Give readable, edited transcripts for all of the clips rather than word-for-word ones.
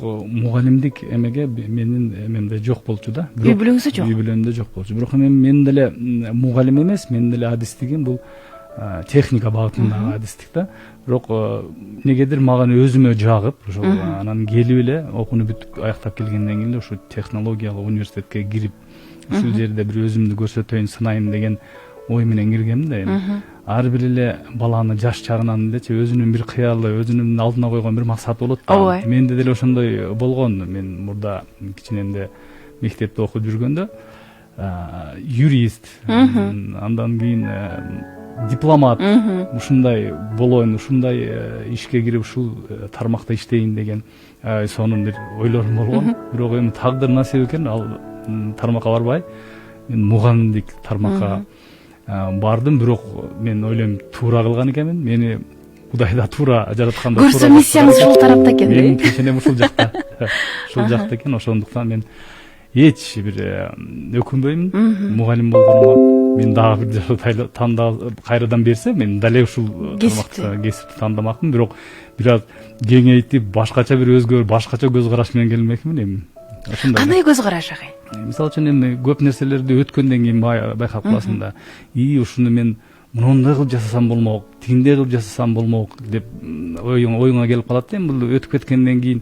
мугалимдик эмеге менин эмемде жок болчу да. Үй бүлөңүздө жок. Үй бүлөмдө жок болчу. Бирок мен деле мугалим эмес, мен деле адистигим бул техника багытындагы адистик да. Бирок негедир маган өзүмө жагып, ошол анан келип эле окууну бүтүп аяктап келгенден кийин ушу технологиялык университетке кирип, ушул жерде бир өзүмдү көрсөтөйүн, сынайын деген ой менен киргем да. Ар бир эле баланы жаш чагынан элечи өзүнүн бир кыялы, өзүнүн алдына койгон бир максаты болот да. Менде деле ошондой болгон. Мен мурда кичинемде мектепте окуп жүргөндө юрист, андан кийин дипломат, ушундай болоюн, ушундай ишке кирип ушул тармакта иштейин деген сонун бир ойлорум болгон. Бирок эми тагдыр насип экен, ал тармакка барбай мен мугалимдик тармакка бардым. Бирок мен ойлойм туура кылган экенмин. Мени Кудай да туура жаратканда. Көрсө миссияңыз ушул тарапта экен. Менин пешенем ушул жакта. Ушул жакта экен. Ошондуктан мен эч бир өкүнбөйм мугалим болгонума. Мен дагы бир жолу тандоо кайрадан берсе, мен дале ушул тармакта кесипти тандамакмын. Бирок бир аз кеңейтип, башкача бир өзгөр, башкача көз караш менен келмекмин эми. Кандай көз караш агай? Мисалы үчүн эми көп нерселерди өткөндөн кийин байкап каласың да. Ушуну мен мындай кылып жасасам болмок, тигиндей кылып жасасам болмок деп оюңа келип калат. Эми бул өтүп кеткенден кийин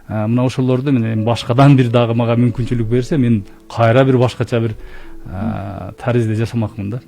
мына ошолорду мен башкадан бир дагы мага мүмкүнчүлүк берсе, мен кайра бир башкача бир таризде жасамакмын да.